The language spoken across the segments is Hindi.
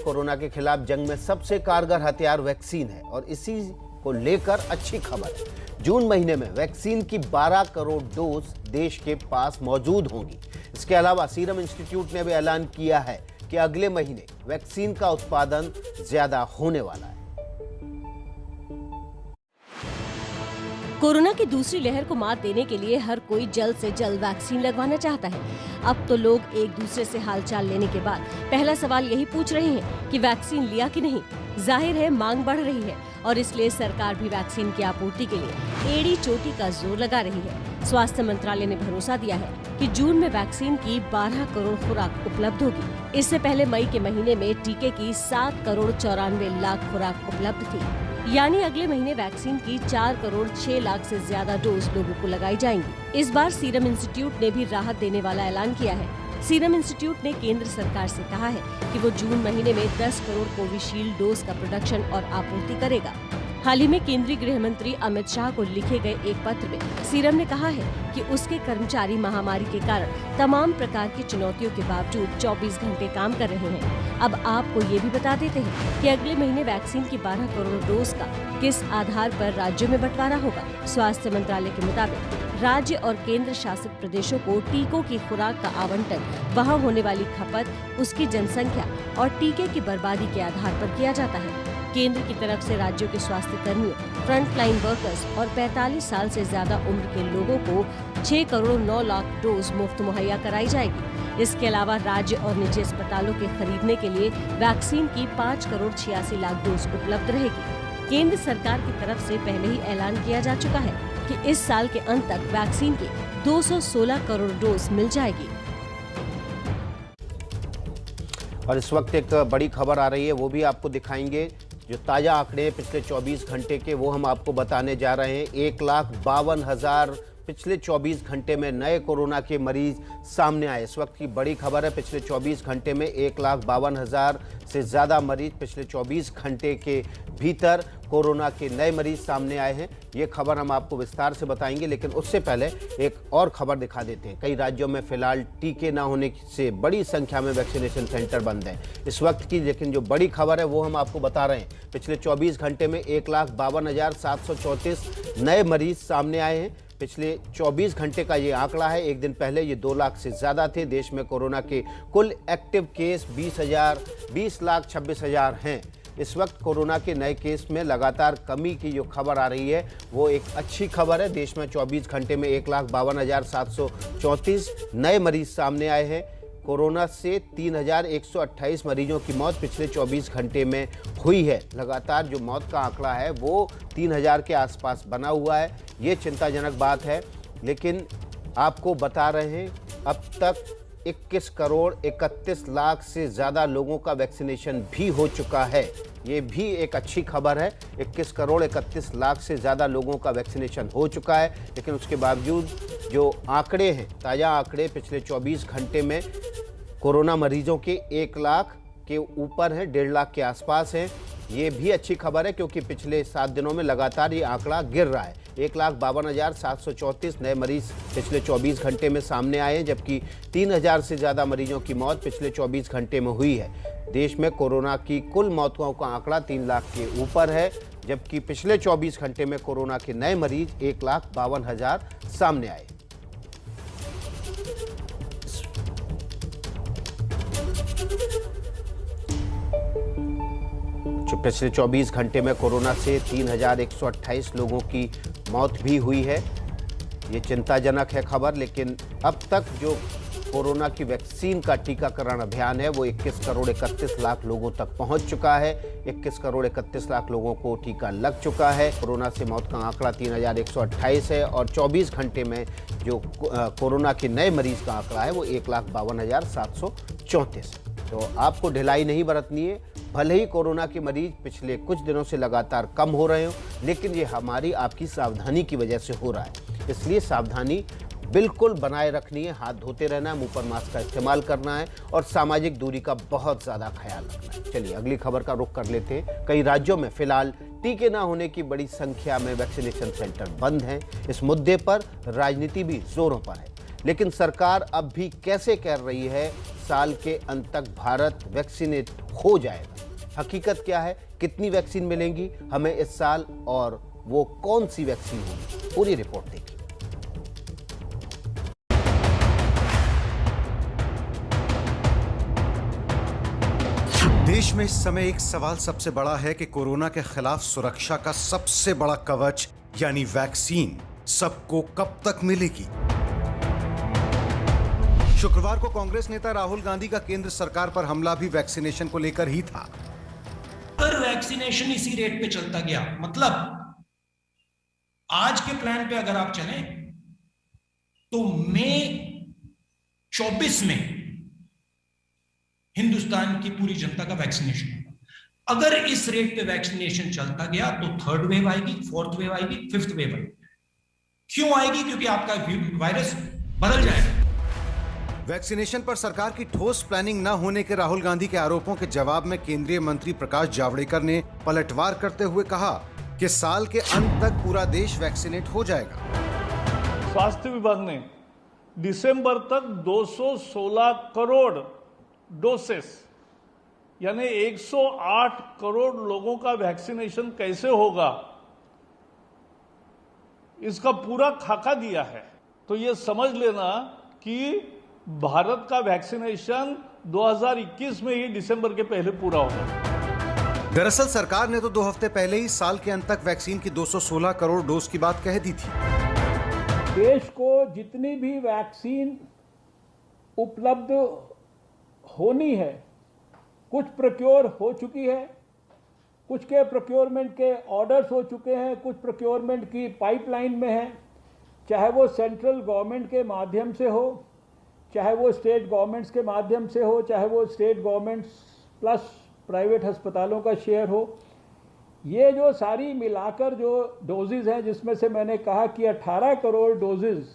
कोरोना के खिलाफ जंग में सबसे कारगर हथियार वैक्सीन है और इसी को लेकर अच्छी खबर है। जून महीने में वैक्सीन की 12 करोड़ डोज देश के पास मौजूद होंगी। इसके अलावा सीरम इंस्टीट्यूट ने भी ऐलान किया है कि अगले महीने वैक्सीन का उत्पादन ज्यादा होने वाला है। कोरोना की दूसरी लहर को मात देने के लिए हर कोई जल्द से जल्द वैक्सीन लगवाना चाहता है। अब तो लोग एक दूसरे से हालचाल लेने के बाद पहला सवाल यही पूछ रहे हैं कि वैक्सीन लिया कि नहीं। जाहिर है मांग बढ़ रही है और इसलिए सरकार भी वैक्सीन की आपूर्ति के लिए एड़ी चोटी का जोर लगा रही है। स्वास्थ्य मंत्रालय ने भरोसा दिया है कि जून में वैक्सीन की 12 करोड़ खुराक उपलब्ध होगी। इससे पहले मई के महीने में टीके की 7 करोड़ 94 लाख खुराक उपलब्ध थी, यानी अगले महीने वैक्सीन की 4 करोड़ 6 लाख से ज्यादा डोज लोगों को लगाई जाएंगी। इस बार सीरम इंस्टीट्यूट ने भी राहत देने वाला ऐलान किया है। सीरम इंस्टीट्यूट ने केंद्र सरकार से कहा है कि वो जून महीने में 10 करोड़ कोविशील्ड डोज का प्रोडक्शन और आपूर्ति करेगा। हाल ही में केंद्रीय गृह मंत्री अमित शाह को लिखे गए एक पत्र में सीरम ने कहा है कि उसके कर्मचारी महामारी के कारण तमाम प्रकार की चुनौतियों के बावजूद 24 घंटे काम कर रहे हैं। अब आपको ये भी बता देते हैं कि अगले महीने वैक्सीन की 12 करोड़ डोज का किस आधार पर राज्यों में बंटवारा होगा। स्वास्थ्य मंत्रालय के मुताबिक राज्य और केंद्र शासित प्रदेशों को टीकों की खुराक का आवंटन वहाँ होने वाली खपत, उसकी जनसंख्या और टीके की बर्बादी के आधार पर किया जाता है। केंद्र की तरफ से राज्यों के स्वास्थ्य कर्मियों, फ्रंट लाइन वर्कर्स और 45 साल से ज्यादा उम्र के लोगों को 6 करोड़ 9 लाख डोज मुफ्त मुहैया कराई जाएगी। इसके अलावा राज्य और निजी अस्पतालों के खरीदने के लिए वैक्सीन की 5 करोड़ 86 लाख डोज उपलब्ध रहेगी। केंद्र सरकार की तरफ से पहले ही ऐलान किया जा चुका है कि इस साल के अंत तक वैक्सीन की 216 करोड़ डोज मिल जाएगी। और इस वक्त एक बड़ी खबर आ रही है, वो भी आपको दिखाएंगे। जो ताज़ा आंकड़े पिछले 24 घंटे के वो हम आपको बताने जा रहे हैं। 1,52,000 पिछले 24 घंटे में नए कोरोना के मरीज सामने आए। इस वक्त की बड़ी खबर है, पिछले 24 घंटे में 1,52,000 से ज़्यादा मरीज पिछले 24 घंटे के भीतर कोरोना के नए मरीज सामने आए हैं। ये खबर हम आपको विस्तार से बताएंगे, लेकिन उससे पहले एक और खबर दिखा देते हैं। कई राज्यों में फिलहाल टीके न होने से बड़ी संख्या में वैक्सीनेशन सेंटर बंद हैं इस वक्त की, लेकिन जो बड़ी खबर है वो हम आपको बता रहे हैं। पिछले 24 घंटे में 1,52,734 नए मरीज सामने आए हैं। पिछले 24 घंटे का ये आंकड़ा है। एक दिन पहले ये 2 लाख से ज़्यादा थे। देश में कोरोना के कुल एक्टिव केस 20,26,000 हैं। इस वक्त कोरोना के नए केस में लगातार कमी की जो खबर आ रही है वो एक अच्छी खबर है। देश में 24 घंटे में 1,52,734 नए मरीज सामने आए हैं। कोरोना से 3,128 मरीजों की मौत पिछले 24 घंटे में हुई है। लगातार जो मौत का आंकड़ा है वो 3,000 के आसपास बना हुआ है। ये चिंताजनक बात है, लेकिन आपको बता रहे हैं अब तक 21 करोड़ 31 लाख से ज़्यादा लोगों का वैक्सीनेशन भी हो चुका है। ये भी एक अच्छी खबर है। 21 करोड़ 31 लाख से ज़्यादा लोगों का वैक्सीनेशन हो चुका है, लेकिन उसके बावजूद जो आंकड़े हैं, ताज़ा आंकड़े पिछले 24 घंटे में कोरोना मरीजों के 1 लाख के ऊपर हैं, 1.5 लाख के आसपास हैं। ये भी अच्छी खबर है क्योंकि पिछले 7 दिनों में लगातार ये आंकड़ा गिर रहा है। 1,52,734 नए मरीज पिछले 24 घंटे में सामने आए हैं, जबकि 3,000 से ज़्यादा मरीजों की मौत पिछले 24 घंटे में हुई है। देश में कोरोना की कुल मौतों का आंकड़ा 3 लाख के ऊपर है, जबकि पिछले 24 घंटे में कोरोना के नए मरीज 1,52,000 सामने आए। पिछले 24 घंटे में कोरोना से 3,128 लोगों की मौत भी हुई है। ये चिंताजनक है खबर, लेकिन अब तक जो कोरोना की वैक्सीन का टीकाकरण अभियान है वो 21 करोड़ 31 लाख लोगों तक पहुंच चुका है। 21 करोड़ 31 लाख लोगों को टीका लग चुका है। कोरोना से मौत का आंकड़ा 3,128 है और 24 घंटे में जो कोरोना के नए मरीज का आंकड़ा है वो 1,52,734 है। तो आपको ढिलाई नहीं बरतनी है। भले ही कोरोना के मरीज पिछले कुछ दिनों से लगातार कम हो रहे हो, लेकिन ये हमारी आपकी सावधानी की वजह से हो रहा है। इसलिए सावधानी बिल्कुल बनाए रखनी है। हाथ धोते रहना है, मुंह पर मास्क का इस्तेमाल करना है और सामाजिक दूरी का बहुत ज़्यादा ख्याल रखना है। चलिए अगली खबर का रुख कर लेते हैं। कई राज्यों में फिलहाल टीके न होने की बड़ी संख्या में वैक्सीनेशन सेंटर बंद हैं। इस मुद्दे पर राजनीति भी जोरों पर है, लेकिन सरकार अब भी कैसे कर रही है साल के अंत तक भारत वैक्सीनेट हो जाएगा। हकीकत क्या है, कितनी वैक्सीन मिलेंगी हमें इस साल और वो कौन सी वैक्सीन होगी, पूरी रिपोर्ट देखिए। देश में इस समय एक सवाल सबसे बड़ा है कि कोरोना के खिलाफ सुरक्षा का सबसे बड़ा कवच यानी वैक्सीन सबको कब तक मिलेगी। शुक्रवार को कांग्रेस नेता राहुल गांधी का केंद्र सरकार पर हमला भी वैक्सीनेशन को लेकर ही था। अगर वैक्सीनेशन इसी रेट पे चलता गया, मतलब आज के प्लान पे अगर आप चलें तो मई 24 में हिंदुस्तान की पूरी जनता का वैक्सीनेशन होगा। अगर इस रेट पे वैक्सीनेशन चलता गया तो थर्ड वेव आएगी, फोर्थ वेव आएगी, फिफ्थ वेव आएगी। क्यों आएगी? क्योंकि आपका वायरस बदल जाएगा। वैक्सीनेशन पर सरकार की ठोस प्लानिंग न होने के राहुल गांधी के आरोपों के जवाब में केंद्रीय मंत्री प्रकाश जावड़ेकर ने पलटवार करते हुए कहा कि साल के अंत तक पूरा देश वैक्सीनेट हो जाएगा। स्वास्थ्य विभाग ने दिसंबर तक 216 करोड़ डोसेस यानी 108 करोड़ लोगों का वैक्सीनेशन कैसे होगा, इसका पूरा खाका दिया है। तो ये समझ लेना कि भारत का वैक्सीनेशन 2021 में ही दिसंबर के पहले पूरा होगा। दरअसल सरकार ने तो 2 हफ्ते पहले ही साल के अंत तक वैक्सीन की 216 करोड़ डोज की बात कह दी थी। देश को जितनी भी वैक्सीन उपलब्ध होनी है, कुछ प्रोक्योर हो चुकी है, कुछ के प्रोक्योरमेंट के ऑर्डर्स हो चुके हैं, कुछ प्रोक्योरमेंट की पाइपलाइन में है, चाहे वो सेंट्रल गवर्नमेंट के माध्यम से हो, चाहे वो स्टेट गवर्नमेंट्स के माध्यम से हो, चाहे वो स्टेट गवर्नमेंट्स प्लस प्राइवेट अस्पतालों का शेयर हो। ये जो सारी मिलाकर जो डोजेज हैं, जिसमें से मैंने कहा कि 18 करोड़ डोजेज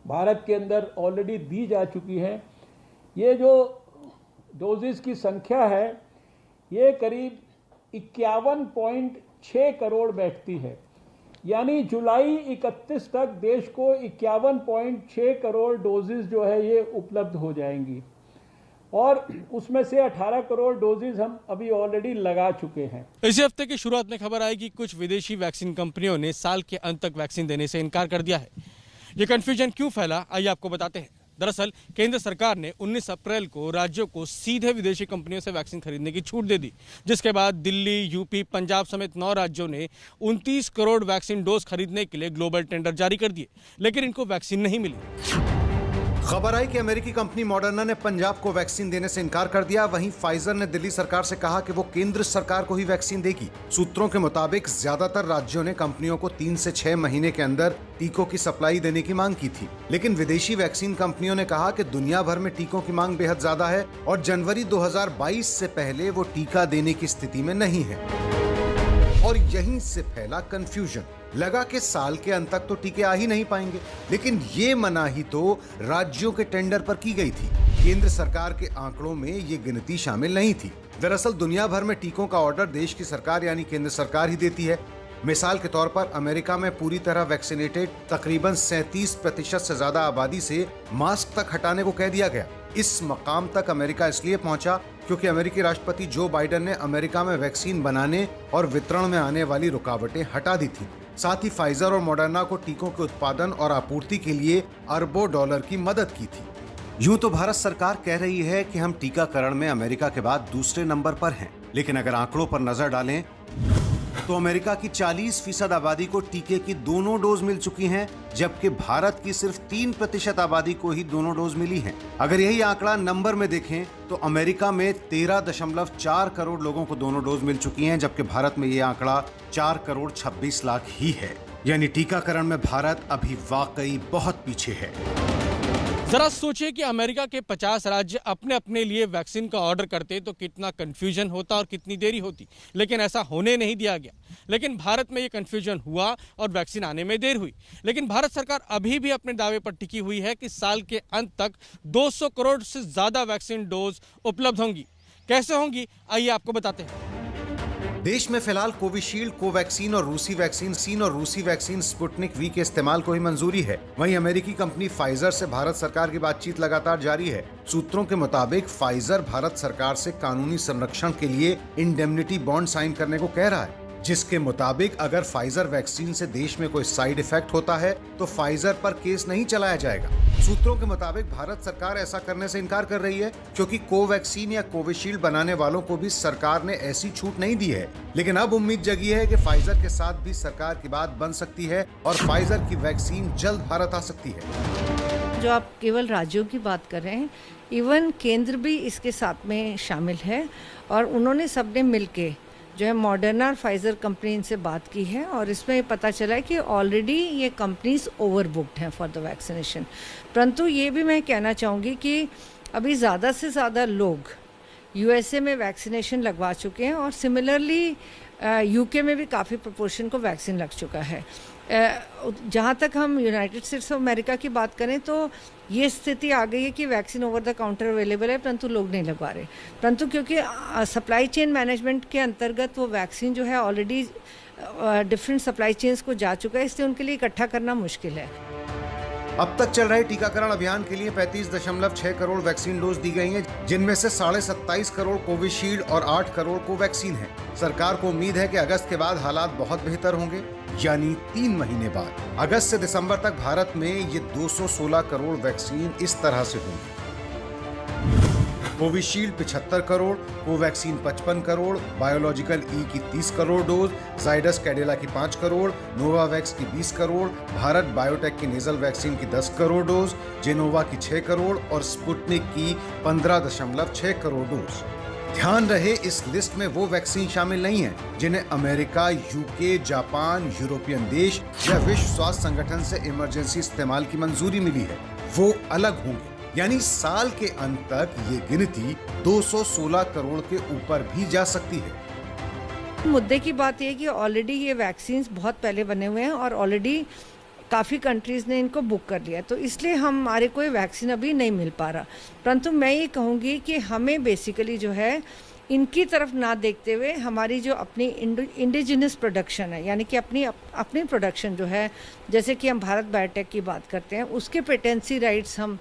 भारत के अंदर ऑलरेडी दी जा चुकी हैं, ये जो डोजेज की संख्या है ये करीब 51.6 करोड़ बैठती है। यानी जुलाई 31 तक देश को 51.6 करोड़ डोजेज जो है ये उपलब्ध हो जाएंगी और उसमें से 18 करोड़ डोजेज हम अभी ऑलरेडी लगा चुके हैं। इसी हफ्ते की शुरुआत में खबर आई कि कुछ विदेशी वैक्सीन कंपनियों ने साल के अंत तक वैक्सीन देने से इनकार कर दिया है। ये कंफ्यूजन क्यों फैला, आइए आपको बताते हैं। दरअसल केंद्र सरकार ने 19 अप्रैल को राज्यों को सीधे विदेशी कंपनियों से वैक्सीन खरीदने की छूट दे दी, जिसके बाद दिल्ली, यूपी, पंजाब समेत 9 राज्यों ने 29 करोड़ वैक्सीन डोज खरीदने के लिए ग्लोबल टेंडर जारी कर दिए, लेकिन इनको वैक्सीन नहीं मिली। खबर आई कि अमेरिकी कंपनी मॉडर्ना ने पंजाब को वैक्सीन देने से इनकार कर दिया। वहीं फाइजर ने दिल्ली सरकार से कहा कि वो केंद्र सरकार को ही वैक्सीन देगी। सूत्रों के मुताबिक ज्यादातर राज्यों ने कंपनियों को 3 से 6 महीने के अंदर टीकों की सप्लाई देने की मांग की थी, लेकिन विदेशी वैक्सीन कंपनियों ने कहा कि दुनिया भर में टीकों की मांग बेहद ज्यादा है और जनवरी 2022 से पहले वो टीका देने की स्थिति में नहीं है। और यहीं से फैला कंफ्यूजन। लगा कि साल के अंत तक तो टीके आ ही नहीं पाएंगे, लेकिन ये मनाही तो राज्यों के टेंडर पर की गई थी। केंद्र सरकार के आंकड़ों में ये गिनती शामिल नहीं थी। दरअसल दुनिया भर में टीकों का ऑर्डर देश की सरकार यानी केंद्र सरकार ही देती है। मिसाल के तौर पर अमेरिका में पूरी तरह वैक्सीनेटेड तकरीबन 37% से ज्यादा आबादी से मास्क तक हटाने को कह दिया गया। इस मकाम तक अमेरिका इसलिए पहुंचा क्योंकि अमेरिकी राष्ट्रपति जो बाइडेन ने अमेरिका में वैक्सीन बनाने और वितरण में आने वाली रुकावटें हटा दी थी। साथ ही फाइजर और मॉडर्ना को टीकों के उत्पादन और आपूर्ति के लिए अरबों डॉलर की मदद की थी। यूं तो भारत सरकार कह रही है कि हम टीकाकरण में अमेरिका के बाद दूसरे नंबर पर हैं, लेकिन अगर आंकड़ों पर नजर डालें तो अमेरिका की 40% आबादी को टीके की दोनों डोज मिल चुकी हैं, जबकि भारत की सिर्फ 3% आबादी को ही दोनों डोज मिली हैं। अगर यही आंकड़ा नंबर में देखें तो अमेरिका में 13.4 करोड़ लोगों को दोनों डोज मिल चुकी हैं, जबकि भारत में ये आंकड़ा 4 करोड़ 26 लाख ही है। यानी टीकाकरण में भारत अभी वाकई बहुत पीछे है। जरा सोचिए कि अमेरिका के 50 राज्य अपने अपने लिए वैक्सीन का ऑर्डर करते तो कितना कंफ्यूजन होता और कितनी देरी होती, लेकिन ऐसा होने नहीं दिया गया। लेकिन भारत में ये कंफ्यूजन हुआ और वैक्सीन आने में देर हुई। लेकिन भारत सरकार अभी भी अपने दावे पर टिकी हुई है कि साल के अंत तक 200 करोड़ से ज्यादा वैक्सीन डोज उपलब्ध होंगी। कैसे होंगी, आइए आपको बताते हैं। देश में फिलहाल कोविशील्ड, कोवैक्सीन और रूसी वैक्सीन स्पुतनिक वी के इस्तेमाल को ही मंजूरी है। वहीं अमेरिकी कंपनी फाइजर से भारत सरकार की बातचीत लगातार जारी है। सूत्रों के मुताबिक फाइजर भारत सरकार से कानूनी संरक्षण के लिए इंडेमनिटी बॉन्ड साइन करने को कह रहा है, जिसके मुताबिक अगर फाइजर वैक्सीन से देश में कोई साइड इफेक्ट होता है तो फाइजर पर केस नहीं चलाया जाएगा। सूत्रों के मुताबिक भारत सरकार ऐसा करने से इनकार कर रही है क्योंकि कोवैक्सीन या कोविशील्ड बनाने वालों को भी सरकार ने ऐसी छूट नहीं दी है। लेकिन अब उम्मीद जगी है कि फाइजर के साथ भी सरकार की बात बन सकती है और फाइजर की वैक्सीन जल्द भारत आ सकती है। जो आप केवल राज्यों की बात कर रहे हैं, इवन केंद्र भी इसके साथ में शामिल है और उन्होंने सबने मिलके जो है मॉडर्ना और फाइजर कंपनी इनसे बात की है और इसमें पता चला है कि ऑलरेडी ये कंपनीज ओवरबुक्ड हैं फॉर द वैक्सीनेशन। परंतु ये भी मैं कहना चाहूँगी कि अभी ज़्यादा से ज़्यादा लोग यूएसए में वैक्सीनेशन लगवा चुके हैं और सिमिलरली यूके में भी काफ़ी प्रोपोर्शन को वैक्सीन लग चुका है। जहाँ तक हम यूनाइटेड स्टेट्स ऑफ अमेरिका की बात करें तो ये स्थिति आ गई है कि vaccine over the counter available है, परंतु लोग नहीं लगवा रहे। परंतु क्योंकि सप्लाई चेन मैनेजमेंट के अंतर्गत वो वैक्सीन जो है ऑलरेडी डिफरेंट सप्लाई चेन्स को जा चुका है, इसलिए उनके लिए इकट्ठा करना मुश्किल है। अब तक चल रहे टीकाकरण अभियान के लिए 35.6 करोड़ वैक्सीन डोज दी गई हैं, जिनमें से 27.5 करोड़ कोविशील्ड और 8 करोड़ कोवैक्सीन है। सरकार को उम्मीद है कि अगस्त के बाद हालात बहुत बेहतर होंगे, यानी 3 महीने बाद अगस्त से दिसंबर तक भारत में ये 216 करोड़ वैक्सीन इस तरह से होंगी। Covishield 75 crore, Covaxin 55 crore, biological E की 30 करोड़ डोज, जाइडस कैडिला की 5 करोड़, नोवावैक्स की 20 करोड़, भारत बायोटेक की नेजल वैक्सीन की 10 करोड़ डोज, जेनोवा की 6 करोड़ और स्पुतनिक की 15.6 करोड़ डोज। ध्यान रहे, इस लिस्ट में वो वैक्सीन शामिल नहीं है जिन्हें अमेरिका, यूके, जापान, यूरोपियन देश या विश्व स्वास्थ्य संगठन से इमरजेंसी इस्तेमाल की मंजूरी मिली है, वो अलग होंगे। यानी साल के अंत तक ये गिनती 216 करोड़ के ऊपर भी जा सकती है। मुद्दे की बात यह कि ऑलरेडी ये वैक्सीन बहुत पहले बने हुए हैं और ऑलरेडी काफ़ी कंट्रीज़ ने इनको बुक कर लिया, तो इसलिए हमारे कोई वैक्सीन अभी नहीं मिल पा रहा। परंतु मैं ये कहूँगी कि हमें बेसिकली जो है इनकी तरफ ना देखते हुए हमारी जो अपनी इंडिजिनस प्रोडक्शन है, यानी कि अपनी प्रोडक्शन जो है, जैसे कि हम भारत बायोटेक की बात करते हैं, उसके पेटेंसी राइट्स हम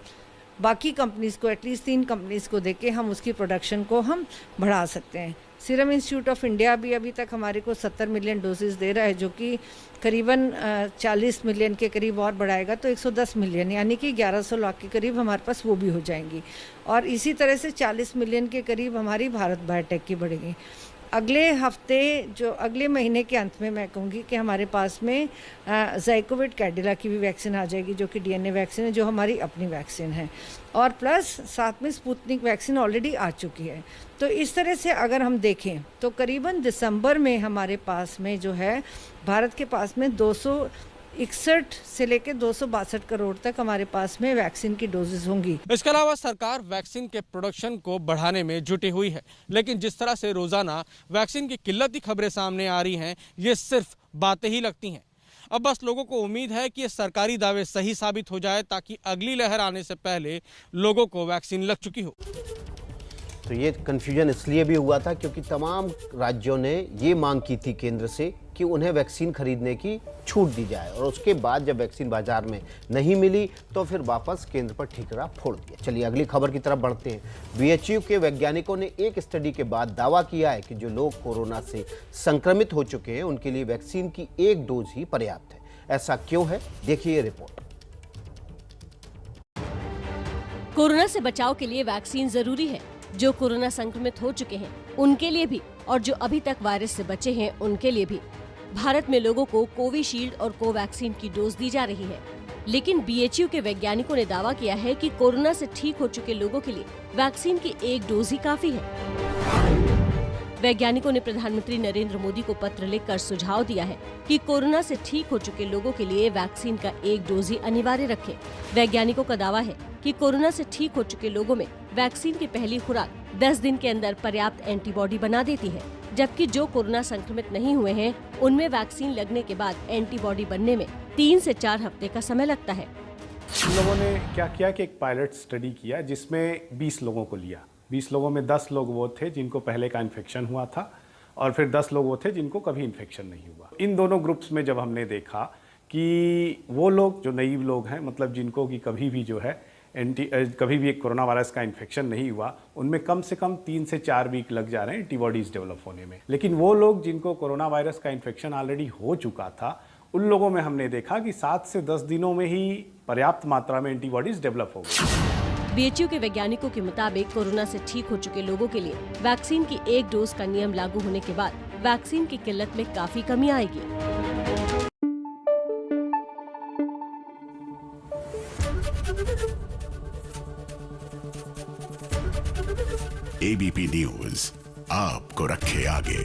बाकी कंपनीज़ को, एटलीस्ट 3 कंपनीज़ को देके हम उसकी प्रोडक्शन को हम बढ़ा सकते हैं। सीरम इंस्टीट्यूट ऑफ इंडिया भी अभी तक हमारे को 70 मिलियन डोजेस दे रहा है, जो कि करीबन 40 मिलियन के करीब और बढ़ाएगा तो 110 मिलियन, यानी कि 1100 लाख के करीब हमारे पास वो भी हो जाएंगी। और इसी तरह से 40 मिलियन के करीब हमारी भारत बायोटेक की बढ़ेगी। अगले महीने के अंत में मैं कहूँगी कि हमारे पास में ज़ाइकोविड कैडिला की भी वैक्सीन आ जाएगी, जो कि डीएनए वैक्सीन है, जो हमारी अपनी वैक्सीन है, और प्लस साथ में स्पुतनिक वैक्सीन ऑलरेडी आ चुकी है। तो इस तरह से अगर हम देखें तो करीबन दिसंबर में हमारे पास में जो है भारत के पास में 261 से लेकर 262 करोड़ तक हमारे पास में वैक्सीन की डोजेज होंगी। इसके अलावा सरकार वैक्सीन के प्रोडक्शन को बढ़ाने में जुटी हुई है, लेकिन जिस तरह से रोजाना वैक्सीन की किल्लत की खबरें सामने आ रही हैं, ये सिर्फ बातें ही लगती हैं। अब बस लोगों को उम्मीद है कि ये सरकारी दावे सही साबित हो जाए, ताकि अगली लहर आने से पहले लोगों को वैक्सीन लग चुकी हो। तो ये कन्फ्यूजन इसलिए भी हुआ था क्योंकि तमाम राज्यों ने ये मांग की थी केंद्र से कि उन्हें वैक्सीन खरीदने की छूट दी जाए, और उसके बाद जब वैक्सीन बाजार में नहीं मिली तो फिर वापस केंद्र पर ठीकरा फोड़ दिया। चलिए अगली खबर की तरफ बढ़ते हैं। बीएचयू के वैज्ञानिकों ने एक स्टडी के बाद दावा किया है कि जो लोग कोरोना से संक्रमित हो चुके हैं उनके लिए वैक्सीन की 1 डोज ही पर्याप्त है। ऐसा क्यों है, देखिए ये रिपोर्ट। कोरोना से बचाव के लिए वैक्सीन जरूरी है। जो कोरोना संक्रमित हो चुके हैं उनके लिए भी, और जो अभी तक वायरस से बचे हैं उनके लिए भी। भारत में लोगों को कोविशील्ड और कोवैक्सीन की डोज दी जा रही है, लेकिन बीएचयू के वैज्ञानिकों ने दावा किया है कि कोरोना से ठीक हो चुके लोगों के लिए वैक्सीन की 1 डोज ही काफी है। वैज्ञानिकों ने प्रधानमंत्री नरेंद्र मोदी को पत्र लिखकर सुझाव दिया है कि कोरोना से ठीक हो चुके लोगों के लिए वैक्सीन का 1 डोज ही अनिवार्य रखें। वैज्ञानिकों का दावा है कि कोरोना से ठीक हो चुके लोगों में वैक्सीन की पहली खुराक 10 दिन के अंदर पर्याप्त एंटीबॉडी बना देती है, जबकि जो कोरोना संक्रमित नहीं हुए हैं उनमें वैक्सीन लगने के बाद एंटीबॉडी बनने में 3 से 4 हफ्ते का समय लगता है। हम लोगों ने क्या किया कि एक पायलट स्टडी किया जिसमें 20 लोगों को लिया। 20 लोगों में 10 लोग वो थे जिनको पहले का इन्फेक्शन हुआ था, और फिर 10 लोग वो थे जिनको कभी इन्फेक्शन नहीं हुआ। इन दोनों ग्रुप्स में जब हमने देखा कि वो लोग जो नईव लोग हैं, मतलब जिनको कि कभी भी जो है कभी भी एक कोरोना वायरस का इन्फेक्शन नहीं हुआ, उनमें कम से कम 3 से 4 वीक लग जा रहे हैं एंटीबॉडीज़ डेवलप होने में। लेकिन वो लोग जिनको कोरोना वायरस का इन्फेक्शन ऑलरेडी हो चुका था, उन लोगों में हमने देखा कि 7 से 10 दिनों में ही पर्याप्त मात्रा में एंटीबॉडीज़ डेवलप हो गई। बीएचयू के वैज्ञानिकों के मुताबिक कोरोना से ठीक हो चुके लोगों के लिए वैक्सीन की 1 डोज का नियम लागू होने के बाद वैक्सीन की किल्लत में काफी कमी आएगी। एबीपी न्यूज आपको रखे आगे।